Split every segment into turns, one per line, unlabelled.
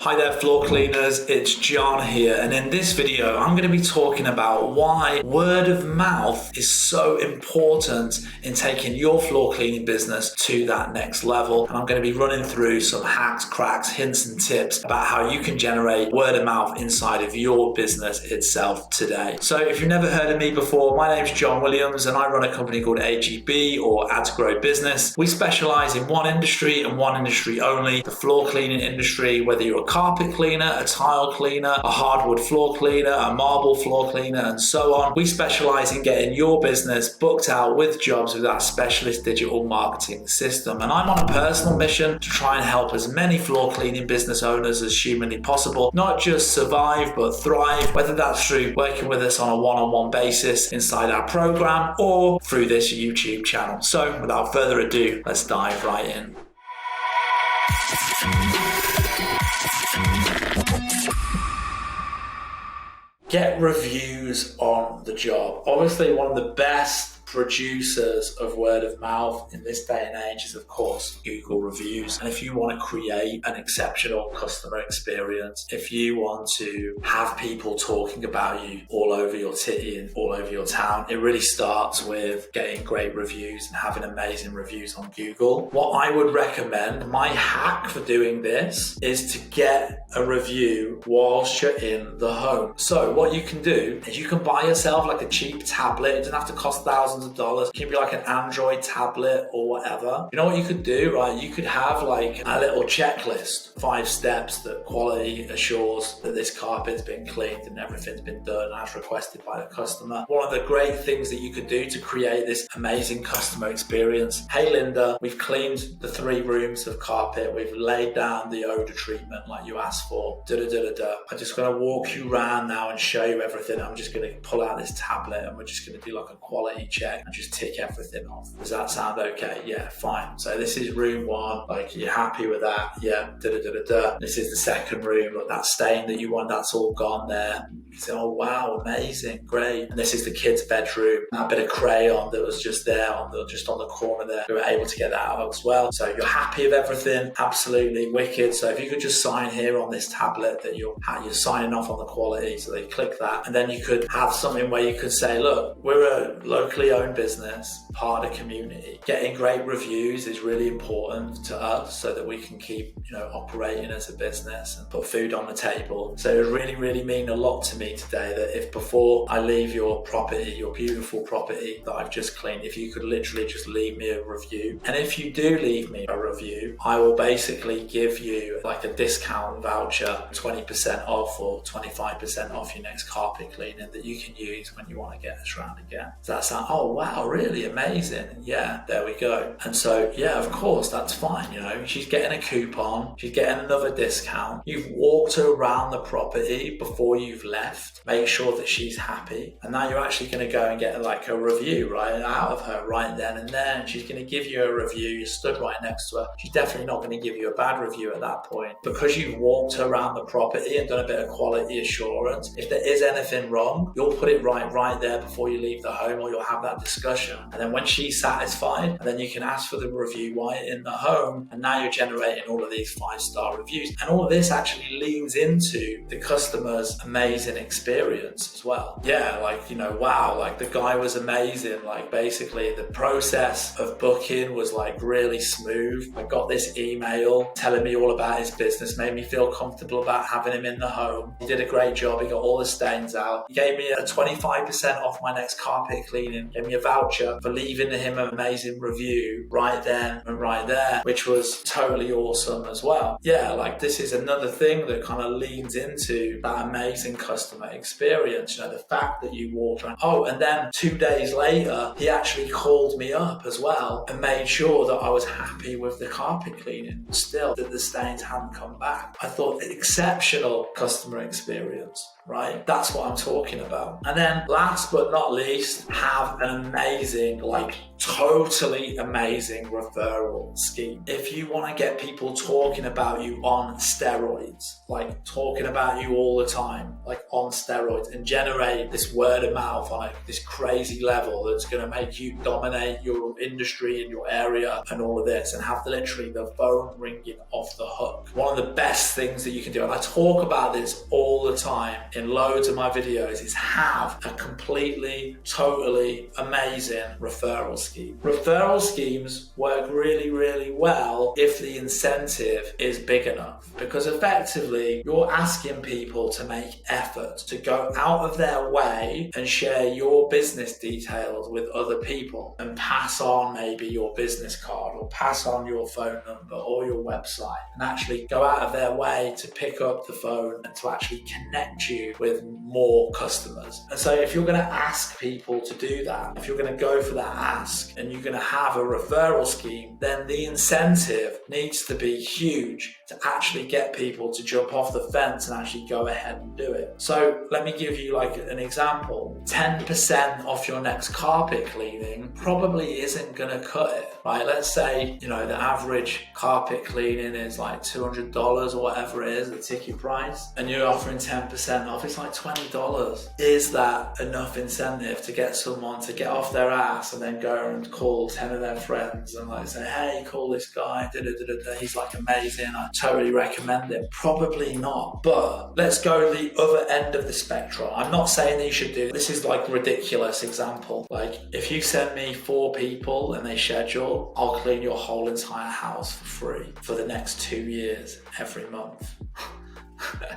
Hi there floor cleaners, it's John here, and in this video I'm going to be talking about why word of mouth is so important in taking your floor cleaning business to that next level. And I'm going to be running through some hacks, cracks, hints and tips about how you can generate word of mouth inside of your business itself today. So if you've never heard of me before, my name's John Williams and I run a company called AGB, or Add to Grow Business. We specialize in one industry and one industry only, the floor cleaning industry. Whether you're a carpet cleaner, a tile cleaner, a hardwood floor cleaner, a marble floor cleaner, and so on. We specialize in getting your business booked out with jobs with our specialist digital marketing system. And I'm on a personal mission to try and help as many floor cleaning business owners as humanly possible, not just survive, but thrive, whether that's through working with us on a one-on-one basis inside our program or through this YouTube channel. So without further ado, let's dive right in. Get reviews on the job. Obviously, one of the best producers of word of mouth in this day and age is, of course, Google reviews. And if you want to create an exceptional customer experience, if you want to have people talking about you all over your city and all over your town, it really starts with getting great reviews and having amazing reviews on Google. What I would recommend, my hack for doing this, is to get a review whilst you're in the home. So what you can do is you can buy yourself like a cheap tablet. It doesn't have to cost thousands of dollars. It can be like an Android tablet or whatever. You know what you could do, right? You could have like a little checklist, 5 steps that quality assures that this carpet's been cleaned and everything's been done as requested by the customer. One of the great things that you could do to create this amazing customer experience. Hey Linda, we've cleaned the 3 rooms of carpet. We've laid down the odor treatment like you asked for. I'm just going to walk you around now and show you everything. I'm just going to pull out this tablet and we're just going to do like a quality check and just tick everything off. Does that sound okay? Yeah, fine. So this is room 1. Like, you're happy with that? Yeah. This is the second room. Look, that stain that you want, that's all gone there. You say, oh wow, amazing, great. And this is the kids' bedroom. That bit of crayon that was just there on the corner there, we were able to get that out as well. So you're happy with everything? Absolutely wicked. So if you could just sign here on this tablet that you're signing off on the quality, so they click that, and then you could have something where you could say, look, we're a locally owned business, part of the community. Getting great reviews is really important to us so that we can keep, operating as a business and put food on the table. So it really, really mean a lot to me today that if before I leave your property, your beautiful property that I've just cleaned, if you could literally just leave me a review. And if you do leave me a review, I will basically give you like a discount voucher, 20% off or 25% off your next carpet cleaning that you can use when you want to get us around again. Does that sound, oh wow, really amazing? Yeah, there we go. And so, yeah, of course, that's fine. She's getting a coupon, she's getting another discount. You've walked her around the property before you've left. Make sure that she's happy. And now you're actually going to go and get like a review right out of her right then and there. And she's going to give you a review. You stood right next to her. She's definitely not going to give you a bad review at that point. Because you've walked her around the property and done a bit of quality assurance, if there is anything wrong, you'll put it right there before you leave the home, or you'll have that discussion. And then when she's satisfied, and then you can ask for the review while you're in the home. And now you're generating all of these 5-star reviews. And all of this actually leans into the customer's amazing experience as well. Yeah, wow, like the guy was amazing. Like basically the process of booking was like really smooth. I got this email telling me all about his business, made me feel comfortable about having him in the home. He did a great job. He got all the stains out. He gave me a 25% off my next carpet cleaning, gave me a voucher for leaving him an amazing review right then and right there, which was totally awesome as well. Yeah, like this is another thing that kind of leans into that amazing customer experience. The fact that you walked around. Oh, and then 2 days later, he actually called me up as well and made sure that I was happy with the carpet cleaning. Still, that the stains hadn't come back. I thought exceptional customer experience. Right? That's what I'm talking about. And then last but not least, have an amazing totally amazing referral scheme. If you want to get people talking about you on steroids, like talking about you all the time, like on steroids, and generate this word of mouth on this crazy level that's going to make you dominate your industry and your area and all of this, and have literally the phone ringing off the hook. One of the best things that you can do, and I talk about this all the time in loads of my videos, is have a completely, totally amazing referral scheme. Referral schemes work really, really well if the incentive is big enough, because effectively you're asking people to make effort to go out of their way and share your business details with other people, and pass on maybe your business card or pass on your phone number or your website, and actually go out of their way to pick up the phone and to actually connect you with more customers. And so if you're going to ask people to do that, if you're going to go for that ask and you're going to have a referral scheme, then the incentive needs to be huge to actually get people to jump off the fence and actually go ahead and do it. So let me give you like an example. 10% off your next carpet cleaning probably isn't going to cut it, right? Let's say, the average carpet cleaning is like $200 or whatever it is, the ticket price, and you're offering 10% off. It's like $20. Is that enough incentive to get someone to get off their ass and then go and call 10 of their friends and like say, hey, call this guy, he's like amazing, I totally recommend it? Probably not. But let's go the other end of the spectrum. I'm not saying that you should do this. Is like ridiculous example. Like if you send me 4 people and they schedule, I'll clean your whole entire house for free for the next 2 years every month.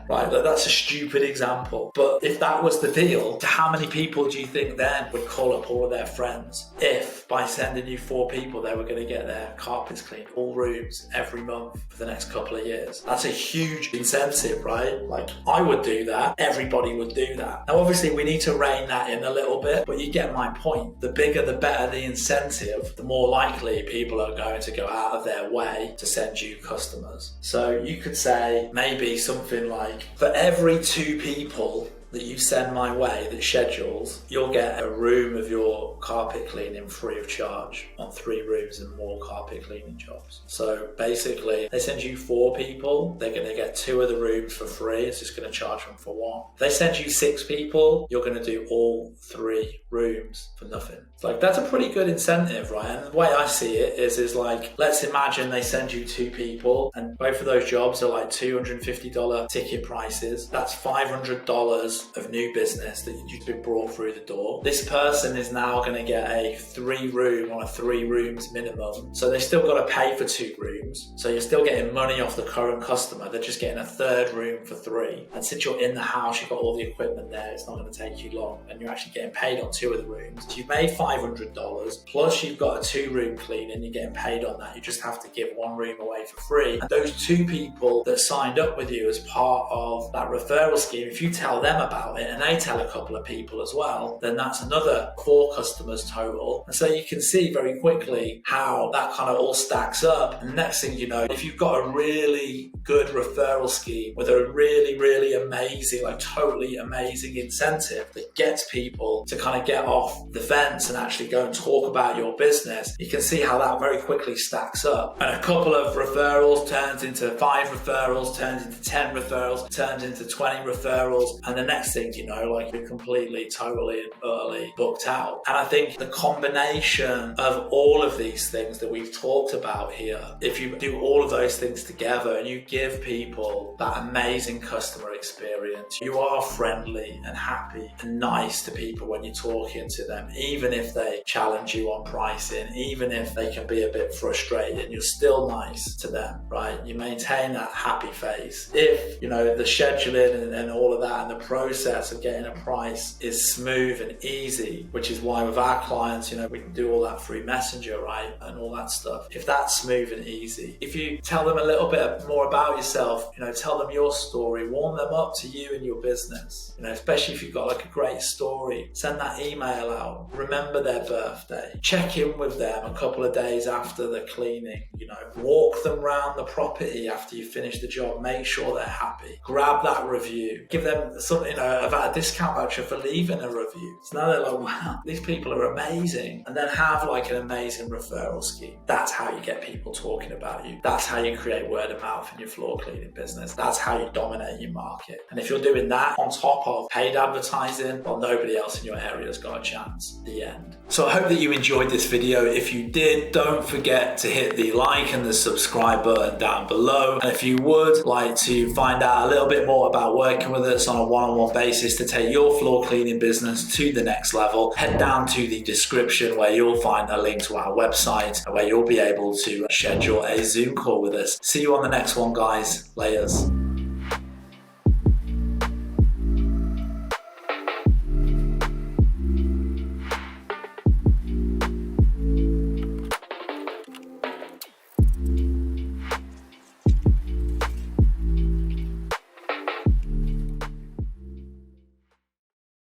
Right, that's a stupid example, but if that was the deal, how many people do you think then would call up all of their friends if by sending you 4 people they were going to get their carpets cleaned, all rooms, every month for the next couple of years? That's a huge incentive, right? Like I would do that, everybody would do that. Now obviously we need to rein that in a little bit, but you get my point. The bigger the better the incentive, the more likely people are going to go out of their way to send you customers. So you could say maybe something like, for every 2 people that you send my way that schedules, you'll get a room of your carpet cleaning free of charge on 3 rooms and more carpet cleaning jobs. So basically, they send you 4 people, they're going to get 2 of the rooms for free. It's just going to charge them for 1. If they send you 6 people, you're going to do all 3 rooms for nothing. It's like, that's a pretty good incentive, right? And the way I see it is like, let's imagine they send you 2 people and both of those jobs are like $250 ticket prices. That's $500 of new business that you've been brought through the door. This person is now going to get a 3 room on a 3 rooms minimum. So they still got to pay for 2 rooms. So you're still getting money off the current customer. They're just getting a 3rd room for 3. And since you're in the house, you've got all the equipment there, it's not going to take you long. And you're actually getting paid on 2 of the rooms. So you've made $500, plus you've got a 2 room cleaning, you're getting paid on that. You just have to give 1 room away for free. And those 2 people that signed up with you as part of that referral scheme, if you tell them about it and they tell a couple of people as well, then that's another 4 customers total. And so you can see very quickly how that kind of all stacks up. And the next thing you know, if you've got a really good referral scheme with a really, really amazing, like totally amazing incentive that gets people to kind of get off the fence and actually go and talk about your business, you can see how that very quickly stacks up. And a couple of referrals turns into 5 referrals, turns into 10 referrals, turns into 20 referrals. And the next thing you know, like you're completely, totally and utterly booked out. And I think the combination of all of these things that we've talked about here, if you do all of those things together and you give people that amazing customer experience, you are friendly and happy and nice to people when you're talking to them, even if they challenge you on pricing, even if they can be a bit frustrated, you're still nice to them, right? You maintain that happy face. If, the scheduling and all of that and the process of getting a price is smooth and easy, which is why with our clients, we can do all that through Messenger, right? And all that stuff. If that's smooth and easy, if you tell them a little bit more about yourself, tell them your story, warm them up to you and your business, especially if you've got like a great story, send that email out, remember their birthday, check in with them a couple of days after the cleaning, walk them around the property after you finish the job, make sure they're happy, grab that review, give them something have had a discount voucher for leaving a review. So now they're like, wow, these people are amazing. And then have like an amazing referral scheme. That's how you get people talking about you. That's how you create word of mouth in your floor cleaning business. That's how you dominate your market. And if you're doing that on top of paid advertising, well, nobody else in your area has got a chance. The end. So I hope that you enjoyed this video. If you did, don't forget to hit the like and the subscribe button down below. And if you would like to find out a little bit more about working with us on a one-on-one basis to take your floor cleaning business to the next level, head down to the description where you'll find a link to our website where you'll be able to schedule a Zoom call with us. See you on the next one, guys. Layers.